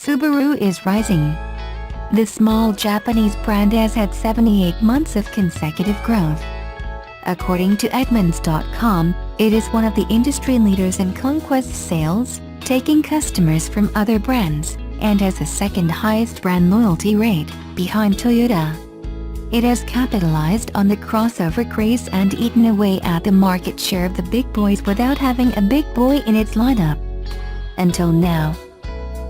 Subaru is rising. The small Japanese brand has had 78 months of consecutive growth. According to Edmunds.com, it is one of the industry leaders in conquest sales, taking customers from other brands, and has the second highest brand loyalty rate, behind Toyota. It has capitalized on the crossover craze and eaten away at the market share of the big boys without having a big boy in its lineup. Until now.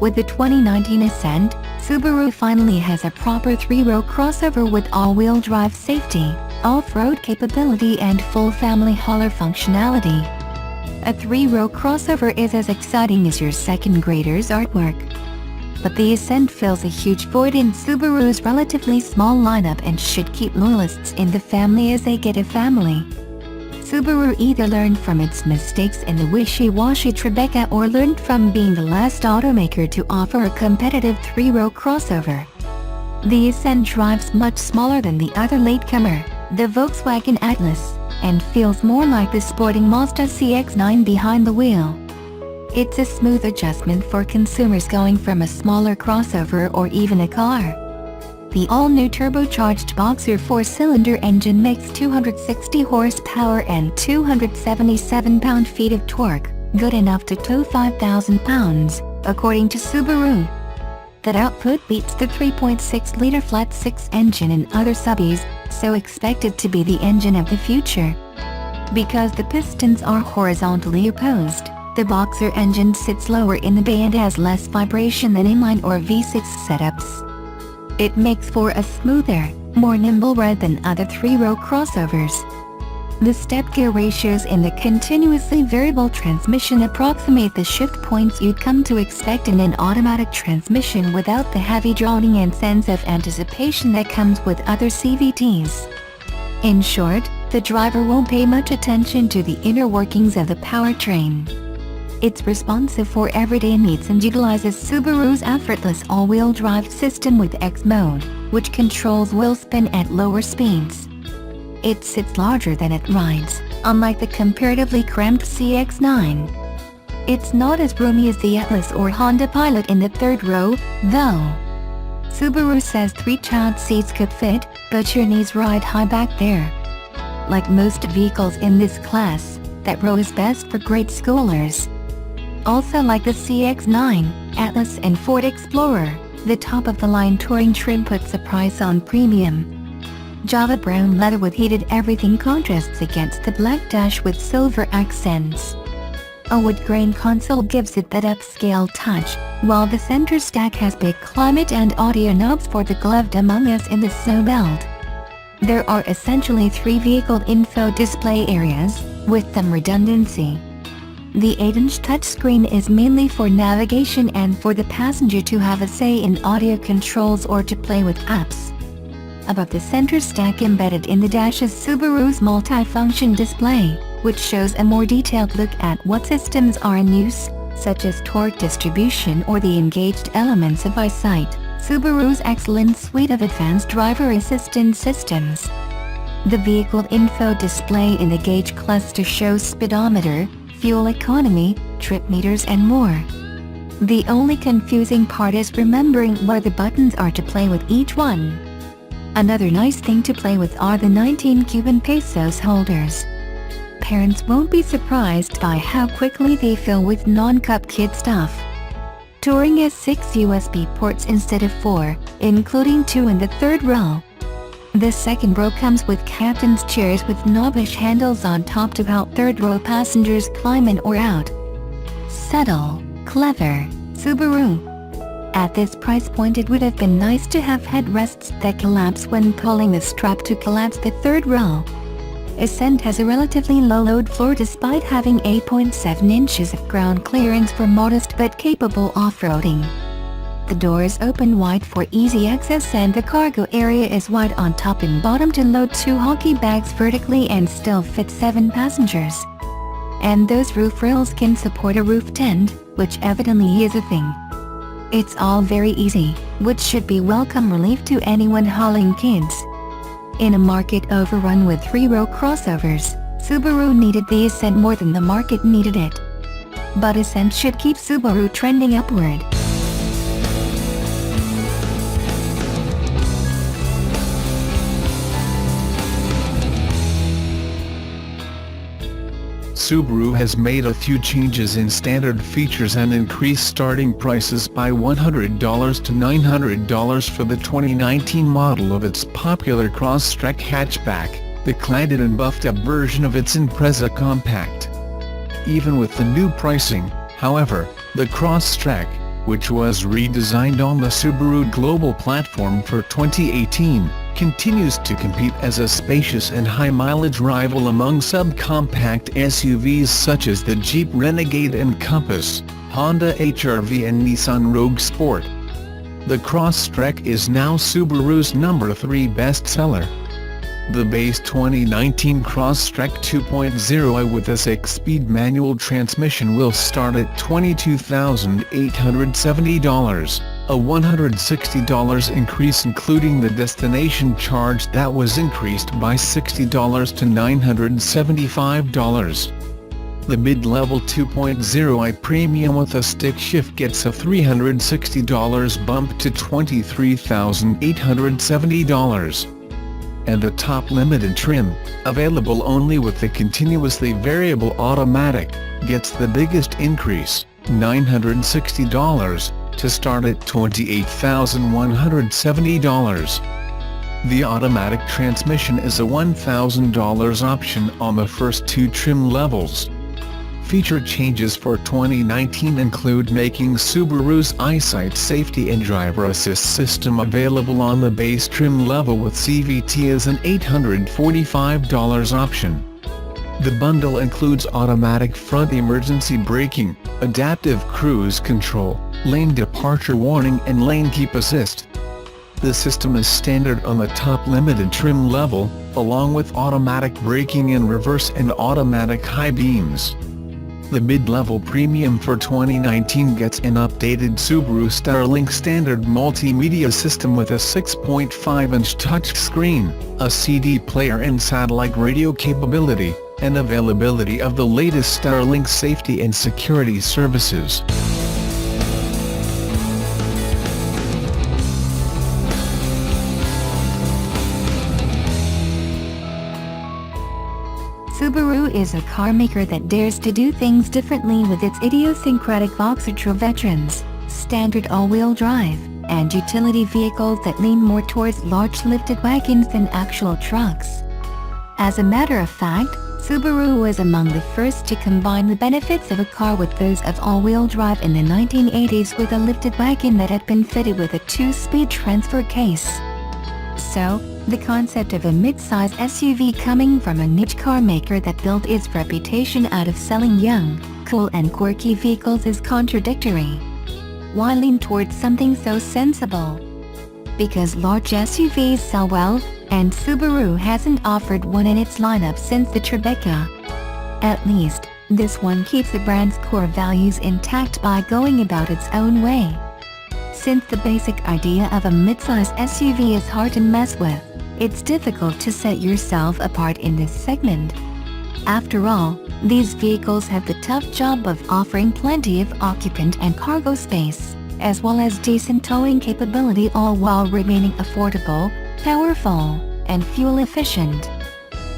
With the 2019 Ascent, Subaru finally has a proper three-row crossover with all-wheel drive safety, off-road capability and full family hauler functionality. A three-row crossover is as exciting as your second grader's artwork. But the Ascent fills a huge void in Subaru's relatively small lineup and should keep loyalists in the family as they get a family. Subaru either learned from its mistakes in the wishy-washy Tribeca or learned from being the last automaker to offer a competitive three-row crossover. The Ascent drives much smaller than the other latecomer, the Volkswagen Atlas, and feels more like the sporting Mazda CX-9 behind the wheel. It's a smooth adjustment for consumers going from a smaller crossover or even a car. The all-new turbocharged Boxer 4-cylinder engine makes 260 horsepower and 277 pound-feet of torque, good enough to tow 5,000 pounds, according to Subaru. That output beats the 3.6-liter flat-six engine in other subbies, so expected to be the engine of the future. Because the pistons are horizontally opposed, the Boxer engine sits lower in the bay and has less vibration than inline or V6 setups. It makes for a smoother, more nimble ride than other three-row crossovers. The step gear ratios in the continuously variable transmission approximate the shift points you'd come to expect in an automatic transmission without the heavy droning and sense of anticipation that comes with other CVTs. In short, the driver won't pay much attention to the inner workings of the powertrain. It's responsive for everyday needs and utilizes Subaru's effortless all-wheel drive system with X mode, which controls wheel spin at lower speeds. It sits larger than it rides, unlike the comparatively cramped CX-9. It's not as roomy as the Atlas or Honda Pilot in the third row, though. Subaru says 3 child seats could fit, but your knees ride high back there. Like most vehicles in this class, that row is best for grade schoolers. Also like the CX-9, Atlas and Ford Explorer, the top-of-the-line touring trim puts a price on premium. Java brown leather with heated everything contrasts against the black dash with silver accents. A wood grain console gives it that upscale touch, while the center stack has big climate and audio knobs for the gloved among us in the snow belt. There are essentially 3 vehicle info display areas, with some redundancy. The 8-inch touchscreen is mainly for navigation and for the passenger to have a say in audio controls or to play with apps. Above the center stack embedded in the dash is Subaru's multi-function display, which shows a more detailed look at what systems are in use, such as torque distribution or the engaged elements of eyesight, Subaru's excellent suite of advanced driver assistance systems. The vehicle info display in the gauge cluster shows speedometer, fuel economy, trip meters and more. The only confusing part is remembering where the buttons are to play with each one. Another nice thing to play with are the 19 Cuban pesos holders. Parents won't be surprised by how quickly they fill with non-cup kid stuff. Touring has 6 USB ports instead of 4, including 2 in the third row. The second row comes with captain's chairs with knobbish handles on top to help third row passengers climb in or out. Subtle, clever, Subaru. At this price point it would have been nice to have headrests that collapse when pulling the strap to collapse the third row. Ascent has a relatively low load floor despite having 8.7 inches of ground clearance for modest but capable off-roading. The doors open wide for easy access and the cargo area is wide on top and bottom to load 2 hockey bags vertically and still fit 7 passengers. And those roof rails can support a roof tent, which evidently is a thing. It's all very easy, which should be welcome relief to anyone hauling kids. In a market overrun with 3-row crossovers, Subaru needed the Ascent more than the market needed it. But Ascent should keep Subaru trending upward. Subaru has made a few changes in standard features and increased starting prices by $100 to $900 for the 2019 model of its popular Crosstrek hatchback, the cladded and buffed-up version of its Impreza compact. Even with the new pricing, however, the Crosstrek, which was redesigned on the Subaru Global platform for 2018, continues to compete as a spacious and high-mileage rival among subcompact SUVs such as the Jeep Renegade and Compass, Honda HR-V and Nissan Rogue Sport. The Crosstrek is now Subaru's number 3 bestseller. The base 2019 Crosstrek 2.0i with a 6-speed manual transmission will start at $22,870, a $160 increase including the destination charge that was increased by $60 to $975. The mid-level 2.0i Premium with a stick shift gets a $360 bump to $23,870. And the top limited trim, available only with the continuously variable automatic, gets the biggest increase, $960, to start at $28,170. The automatic transmission is a $1,000 option on the first 2 trim levels. Feature changes for 2019 include making Subaru's EyeSight safety and driver assist system available on the base trim level with CVT as an $845 option. The bundle includes automatic front emergency braking, adaptive cruise control, lane departure warning and lane keep assist. The system is standard on the top limited trim level, along with automatic braking in reverse and automatic high beams. The mid-level Premium for 2019 gets an updated Subaru Starlink standard multimedia system with a 6.5-inch touchscreen, a CD player and satellite radio capability, and availability of the latest Starlink safety and security services. Subaru is a car maker that dares to do things differently with its idiosyncratic Voxtra veterans, standard all-wheel drive, and utility vehicles that lean more towards large lifted wagons than actual trucks. As a matter of fact, Subaru was among the first to combine the benefits of a car with those of all-wheel drive in the 1980s with a lifted wagon that had been fitted with a 2-speed transfer case. So, the concept of a mid-size SUV coming from a niche car maker that built its reputation out of selling young, cool and quirky vehicles is contradictory. Why lean towards something so sensible? Because large SUVs sell well, and Subaru hasn't offered one in its lineup since the Tribeca. At least, this one keeps the brand's core values intact by going about its own way. Since the basic idea of a midsize SUV is hard to mess with, it's difficult to set yourself apart in this segment. After all, these vehicles have the tough job of offering plenty of occupant and cargo space, as well as decent towing capability, all while remaining affordable, powerful, and fuel efficient.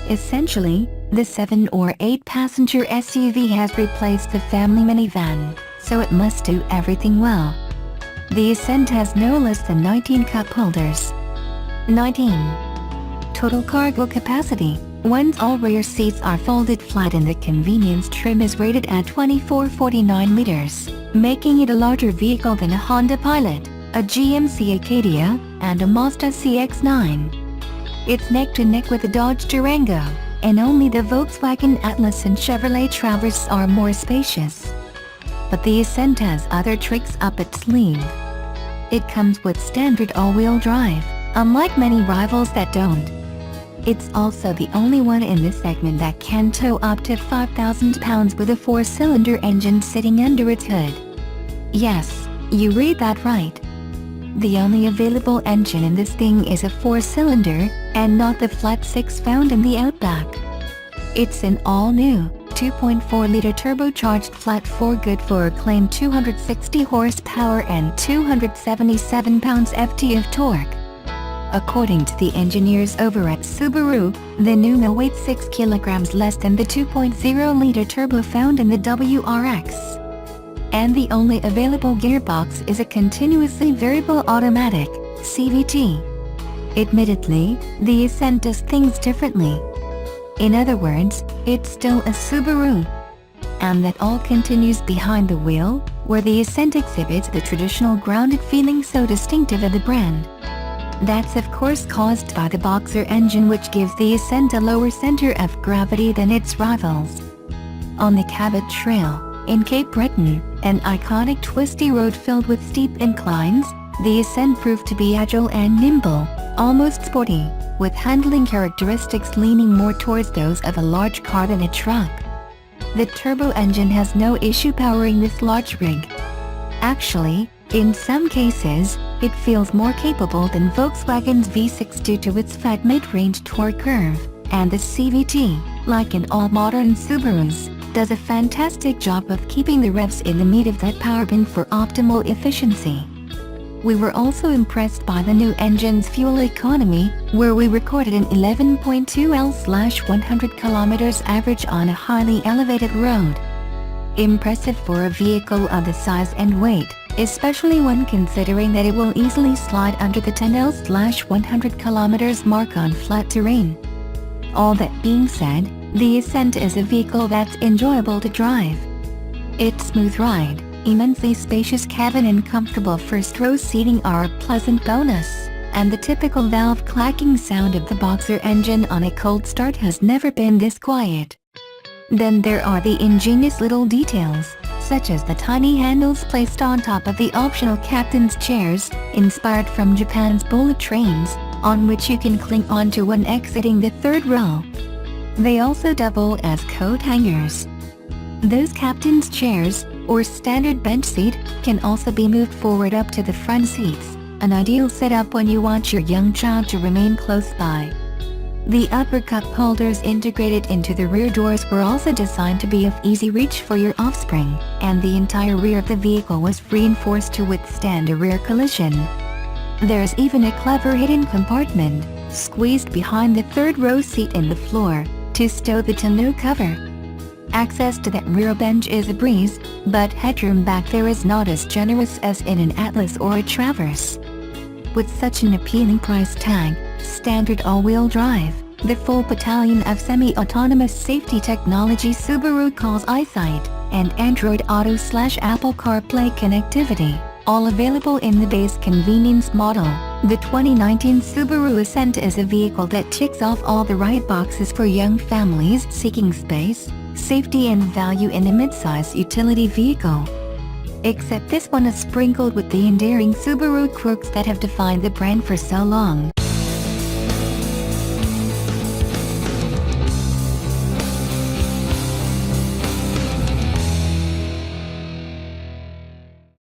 Essentially, the 7 or 8 passenger SUV has replaced the family minivan, so it must do everything well. The Ascent has no less than 19 cup holders. 19. Total cargo capacity. Once all rear seats are folded flat and the convenience trim is rated at 2449 liters, making it a larger vehicle than a Honda Pilot, a GMC Acadia, and a Mazda CX-9. It's neck to neck with the Dodge Durango, and only the Volkswagen Atlas and Chevrolet Traverse are more spacious. But the Ascent has other tricks up its sleeve. It comes with standard all-wheel drive, unlike many rivals that don't. It's also the only one in this segment that can tow up to 5,000 pounds with a 4-cylinder engine sitting under its hood. Yes, you read that right. The only available engine in this thing is a 4-cylinder, and not the flat 6 found in the Outback. It's an all-new, 2.4-liter turbocharged flat 4 good for a claimed 260 horsepower and 277 pounds-ft of torque. According to the engineers over at Subaru, the Numa weighs 6 kilograms less than the 2.0-liter turbo found in the WRX. And the only available gearbox is a continuously variable automatic CVT. Admittedly, the Ascent does things differently. In other words, it's still a Subaru. And that all continues behind the wheel, where the Ascent exhibits the traditional grounded feeling so distinctive of the brand. That's of course caused by the Boxer engine, which gives the Ascent a lower center of gravity than its rivals. On the Cabot Trail, in Cape Breton, an iconic twisty road filled with steep inclines, the Ascent proved to be agile and nimble, almost sporty, with handling characteristics leaning more towards those of a large car than a truck. The turbo engine has no issue powering this large rig. Actually, in some cases, it feels more capable than Volkswagen's V6 due to its fat mid-range torque curve, and the CVT, like in all modern Subarus, does a fantastic job of keeping the revs in the meat of that power bin for optimal efficiency. We were also impressed by the new engine's fuel economy, where we recorded an 11.2 L/100 km average on a highly elevated road. Impressive for a vehicle of the size and weight, especially when considering that it will easily slide under the 10 L/100 km mark on flat terrain. All that being said, the Ascent is a vehicle that's enjoyable to drive. Its smooth ride, immensely spacious cabin and comfortable first-row seating are a pleasant bonus, and the typical valve clacking sound of the Boxer engine on a cold start has never been this quiet. Then there are the ingenious little details, such as the tiny handles placed on top of the optional captain's chairs, inspired from Japan's bullet trains, on which you can cling onto when exiting the third row. They also double as coat hangers. Those captain's chairs, or standard bench seat, can also be moved forward up to the front seats, an ideal setup when you want your young child to remain close by. The upper cup holders integrated into the rear doors were also designed to be of easy reach for your offspring, and the entire rear of the vehicle was reinforced to withstand a rear collision. There's even a clever hidden compartment, squeezed behind the third row seat in the floor, to stow the tonneau cover. Access to that rear bench is a breeze, but headroom back there is not as generous as in an Atlas or a Traverse. With such an appealing price tag, standard all-wheel drive, the full battalion of semi-autonomous safety technology Subaru calls EyeSight, and Android Auto/Apple CarPlay connectivity, all available in the base convenience model, the 2019 Subaru Ascent is a vehicle that ticks off all the right boxes for young families seeking space, safety and value in a midsize utility vehicle. Except this one is sprinkled with the endearing Subaru quirks that have defined the brand for so long.